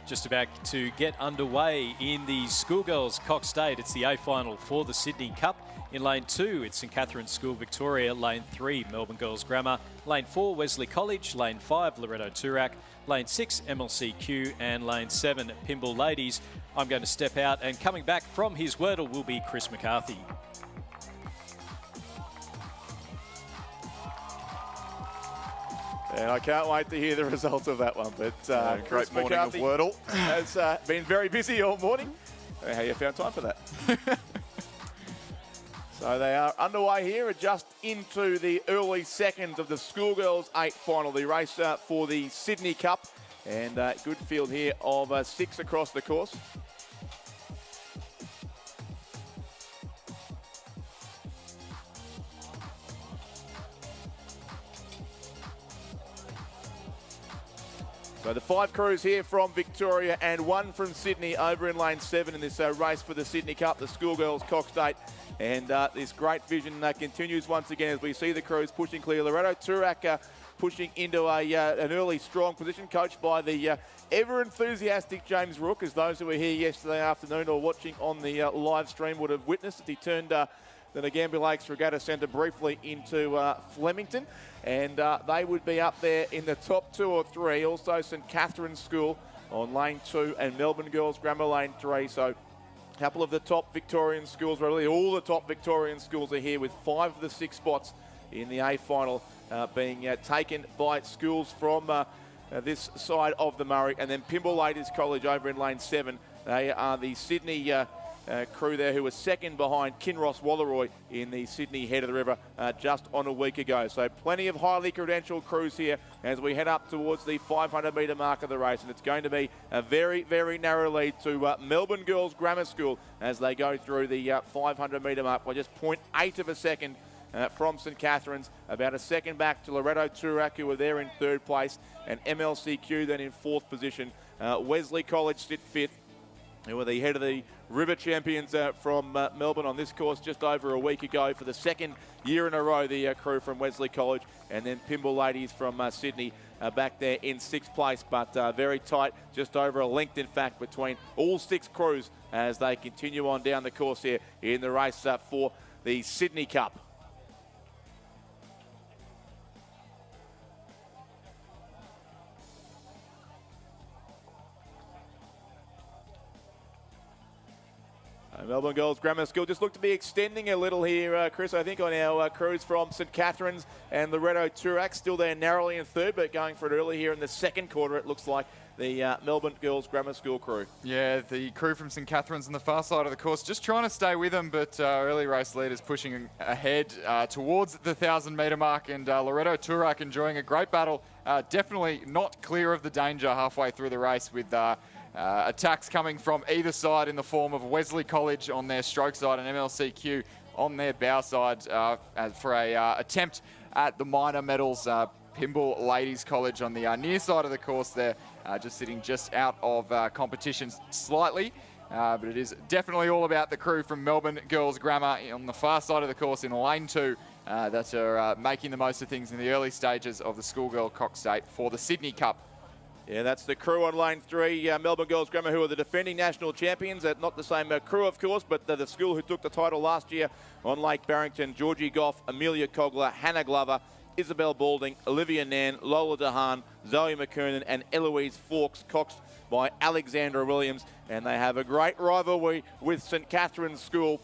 Just about to get underway in the Schoolgirls Cox State. It's the A final for the Sydney Cup. In lane 2, it's St Catherine's School Victoria. Lane 3, Melbourne Girls Grammar. Lane 4, Wesley College. Lane 5, Loretto Toorak. Lane 6, MLCQ. And lane 7, Pymble Ladies. I'm going to step out, and coming back from his Wordle will be Chris McCarthy. And I can't wait to hear the results of that one. But great morning of Wordle. Has been very busy all morning. How you found time for that? So they are underway here, just into the early seconds of the Schoolgirls 8 final, the race for the Sydney Cup. And good field here of 6 across the course. So the 5 crews here from Victoria and 1 from Sydney over in lane 7 in this race for the Sydney Cup, the Schoolgirls Cox State. And this great vision continues once again as we see the crews pushing clear. Loretto Toorak pushing into an early strong position, coached by the ever enthusiastic James Rook, as those who were here yesterday afternoon or watching on the live stream would have witnessed as he turned the Nagambie Lakes Regatta Centre briefly into Flemington. And they would be up there in the top 2 or 3. Also St Catherine's School on lane 2 and Melbourne Girls Grammar lane 3. So a couple of the top Victorian schools, really all the top Victorian schools are here, with 5 of the 6 spots in the A final being taken by schools from this side of the Murray. And then Pymble Ladies College over in lane 7. They are the Sydney crew there, who was second behind Kinross Walleroy in the Sydney Head of the River just on a week ago. So plenty of highly credentialed crews here as we head up towards the 500 metre mark of the race. And it's going to be a very, very narrow lead to Melbourne Girls Grammar School as they go through the 500 metre mark by just 0.8 of a second from St Catherine's. About a second back to Loretto Toorak, who were there in 3rd place, and MLCQ then in 4th position. Wesley College sit 5th, who were the Head of the River champions from Melbourne on this course just over a week ago for the 2nd year in a row, the crew from Wesley College. And then Pymble Ladies from Sydney back there in 6th place, but very tight, just over a length in fact between all 6 crews as they continue on down the course here in the race for the Sydney Cup. Melbourne Girls Grammar School just look to be extending a little here, Chris, I think, on our crews from St Catherine's and Loretto Toorak. Still there narrowly in 3rd, but going for it early here in the 2nd quarter, it looks like the Melbourne Girls Grammar School crew. Yeah, the crew from St Catherine's on the far side of the course just trying to stay with them, but early race leaders pushing ahead towards the 1,000 metre mark, and Loretto Toorak enjoying a great battle. Definitely not clear of the danger halfway through the race, with attacks coming from either side in the form of Wesley College on their stroke side and MLCQ on their bow side for a attempt at the minor medals. Pymble Ladies College on the near side of the course there, just sitting just out of competition slightly. But it is definitely all about the crew from Melbourne Girls Grammar on the far side of the course in lane 2 that are making the most of things in the early stages of the Schoolgirl Cox State for the Sydney Cup. Yeah, that's the crew on lane 3, Melbourne Girls Grammar, who are the defending national champions. Not the same crew, of course, but the school who took the title last year on Lake Barrington. Georgie Goff, Amelia Cogler, Hannah Glover, Isabel Balding, Olivia Nan, Lola DeHaan, Zoe McKernan, and Eloise Fawkes, coxed by Alexandra Williams. And they have a great rivalry with St Catherine's School,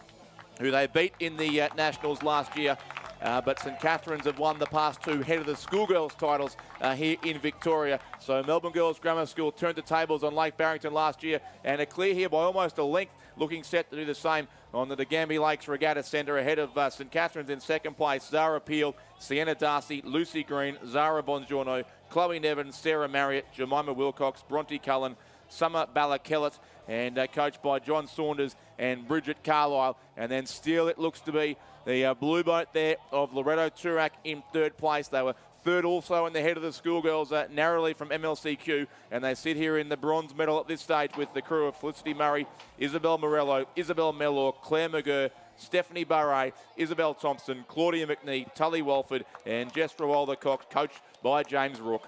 who they beat in the Nationals last year. But St Catherine's have won the past 2 Head of the Schoolgirls titles here in Victoria. So Melbourne Girls Grammar School turned the tables on Lake Barrington last year and are clear here by almost a length, looking set to do the same on the Nagambie Lakes Regatta Centre ahead of St Catherine's in 2nd place. Zara Peel, Sienna Darcy, Lucy Green, Zara Bongiorno, Chloe Nevin, Sarah Marriott, Jemima Wilcox, Bronte Cullen, Summer Ballakellett, and coached by John Saunders and Bridget Carlisle. And then still it looks to be the blue boat there of Loretto Toorak in 3rd place. They were 3rd also in the Head of the Schoolgirls, narrowly from MLCQ. And they sit here in the bronze medal at this stage with the crew of Felicity Murray, Isabel Morello, Isabel Mellor, Claire McGurr, Stephanie Barre, Isabel Thompson, Claudia McNee, Tully Walford, and Jess Rawalder Cox, coached by James Rook.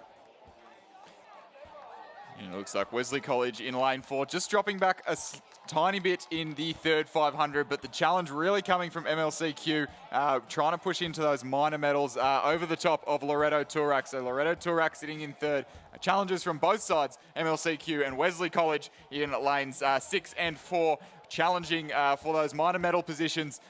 And it looks like Wesley College in lane 4, just dropping back a tiny bit in the third 500, but the challenge really coming from MLCQ, trying to push into those minor medals over the top of Loreto Turak. So Loreto Turak sitting in third. Challenges from both sides, MLCQ and Wesley College in lanes 6 and 4, challenging for those minor medal positions.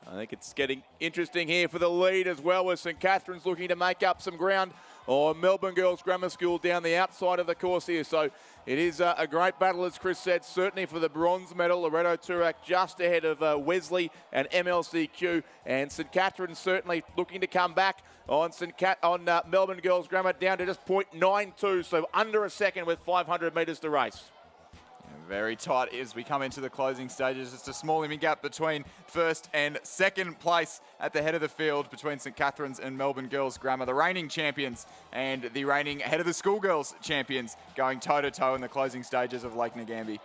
I think it's getting interesting here for the lead as well, with St Catherine's looking to make up some ground on Melbourne Girls Grammar School down the outside of the course here. So it is a great battle, as Chris said, certainly for the bronze medal. Loreto Turak just ahead of Wesley and MLCQ, and St Catherine's certainly looking to come back on Melbourne Girls Grammar down to just 0.92, so under a second with 500 metres to race. Very tight as we come into the closing stages. Just a small image gap between first and second place at the head of the field between St Catherine's and Melbourne Girls Grammar, the reigning champions and the reigning head of the schoolgirls champions, going toe-to-toe in the closing stages of Lake Ngambie.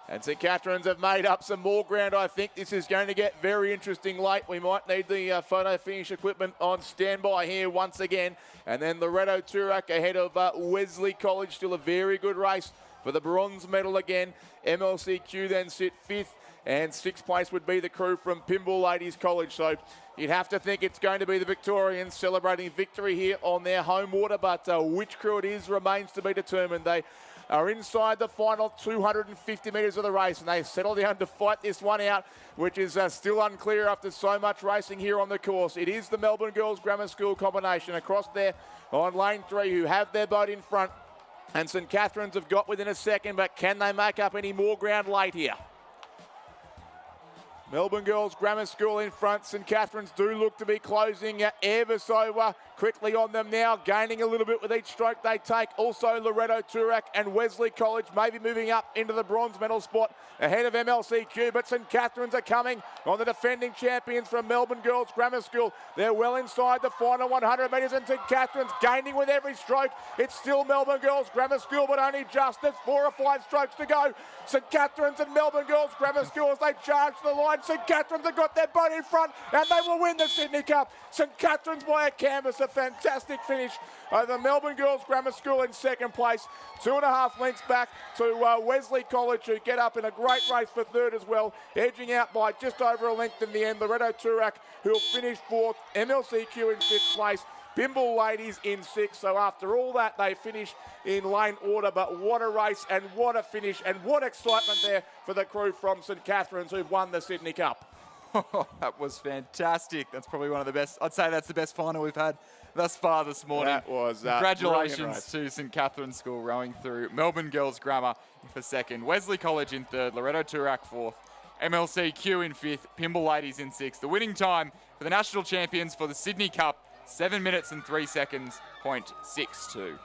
And St Catherine's have made up some more ground. I think this is going to get very interesting late. We might need the photo finish equipment on standby here once again. And then Loreto Turak ahead of Wesley College, still a very good race for the bronze medal again. MLCQ then sit 5th, and 6th place would be the crew from Pymble Ladies College. So you'd have to think it's going to be the Victorians celebrating victory here on their home water, but which crew it is remains to be determined. They are inside the final 250 metres of the race, and they settle down to fight this one out, which is still unclear after so much racing here on the course. It is the Melbourne Girls Grammar School combination across there on lane 3 who have their boat in front. And St Catherine's have got within a second, but can they make up any more ground late here? Melbourne Girls Grammar School in front. St Catherine's do look to be closing ever so quickly on them now, gaining a little bit with each stroke they take. Also Loreto Turak and Wesley College maybe moving up into the bronze medal spot ahead of MLCQ, but St Catherine's are coming on the defending champions from Melbourne Girls Grammar School. They're well inside the final 100 metres, and St Catherine's gaining with every stroke. It's still Melbourne Girls Grammar School, but only just. There's 4 or 5 strokes to go. St Catherine's and Melbourne Girls Grammar School as they charge the line. St Catherine's have got their boat in front, and they will win the Sydney Cup. St Catherine's by a canvas, a fantastic finish over Melbourne Girls Grammar School in second place. 2.5 lengths back to Wesley College, who get up in a great race for third as well, edging out by just over a length in the end. Loreto Turak, who will finish 4th, MLCQ in 5th place. Pymble Ladies in 6th. So after all that, they finish in lane order. But what a race and what a finish and what excitement there for the crew from St Catherine's who've won the Sydney Cup. That was fantastic. That's probably one of the best. I'd say that's the best final we've had thus far this morning. That was congratulations to St Catherine's School rowing through. Melbourne Girls Grammar for 2nd. Wesley College in 3rd. Loreto Turak 4th. MLCQ in 5th. Pymble Ladies in 6th. The winning time for the national champions for the Sydney Cup, 7 minutes and 3 seconds, .62.